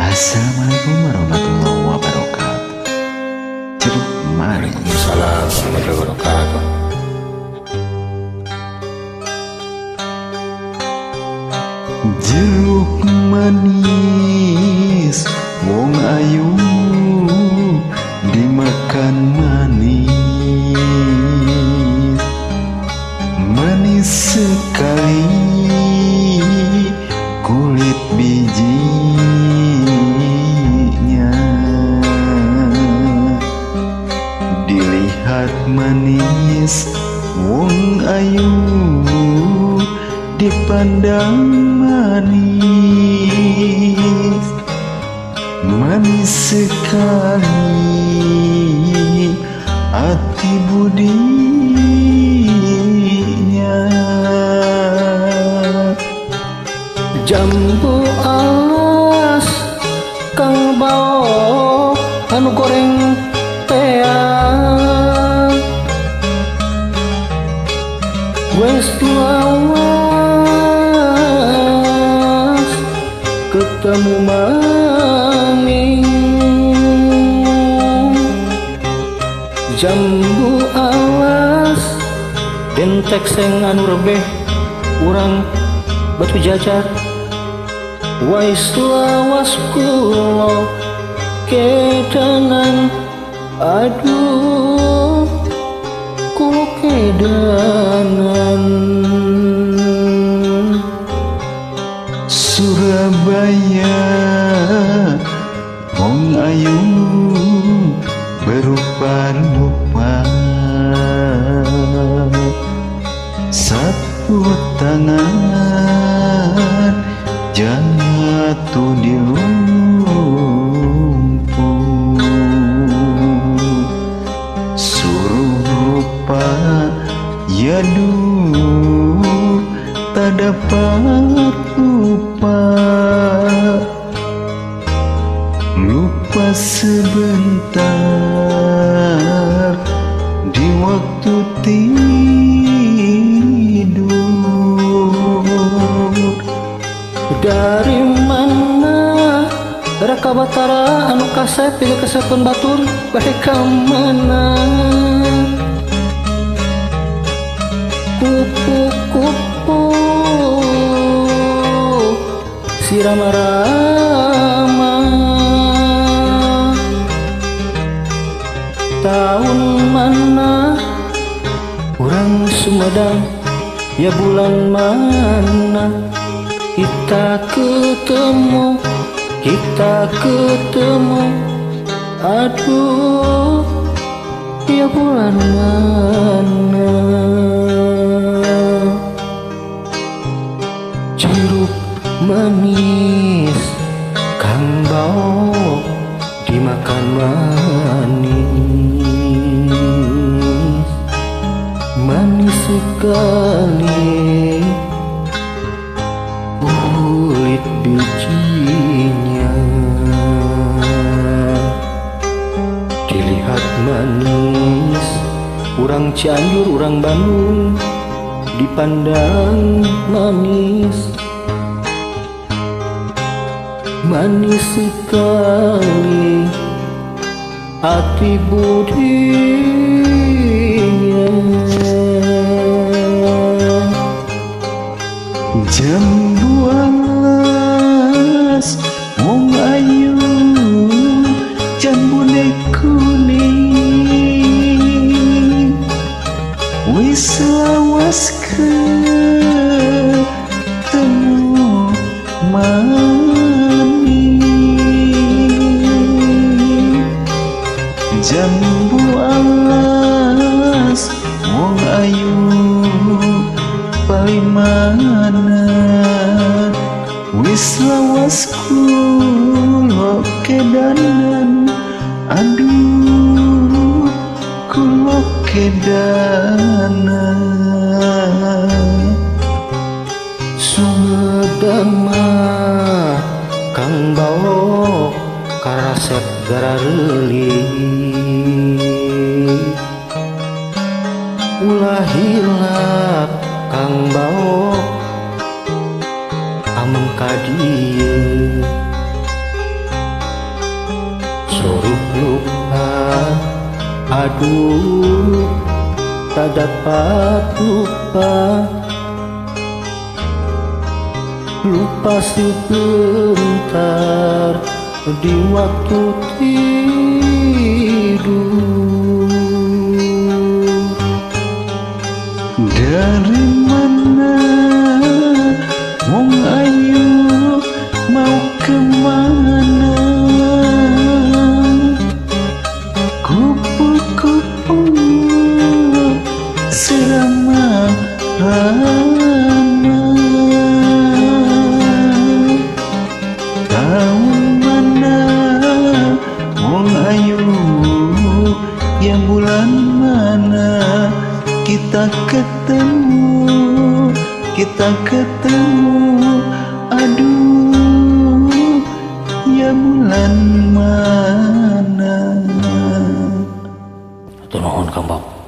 Assalamualaikum warahmatullahi wabarakatuh. Jeruk manis. Waalaikumsalam warahmatullahi wabarakatuh. Jeruk manis, wong ayu dimakan manis, manis sekali kulit bijinya. Dilihat manis, wong ayu dipandang manis, manis sekali hati budinya. Jambu alas kang bao anu goreng teang wes lawas ketemu manis. Jambu alas dentek seng anu rebeh urang batu jajar wais lawas kulo kedanan, aduh kulo kedanan. Surabaya, wong ayu berupa-rupa, sapu tangan jatuh di lumpur. Suruh rupa, yaduh tak dapat lupa. Lupa sebentar di waktu tidur. Dari mana Raka Batara anu kasep pilu kesepun batur bae ka mana? Kupu-kupu si Rama-Rama, tahun mana urang Sumedang ya bulan mana kita ketemu, aduh ya bulan mana. Jeruk manis kang bao dimakan manis, manis sekali kulit bijinya. Dilihat manis, urang Cianjur, urang Bandung dipandang manis, manis sekali hati budinya. Jambu alas, wong ayu jambune kuning, wis lawas ketemu manis. Jambu alas, wong ayu paling mana, wis lawas kulo kedanan, aduh kulo kedanan. Sumedang mah kang bao karasep garareuli, ulah hilap kang bao ameng ka dieu. Aduh, tak dapat lupa. Lupa sebentar di waktu tidur. Dari mana wong ayu mau kemana? Kupu-kupu serama rama. Tahu mana wong ayu yang bulan mana kita ketemu, kita ketemu. Aduh, ya bulan mana? Hatur nuhun Kang Bau.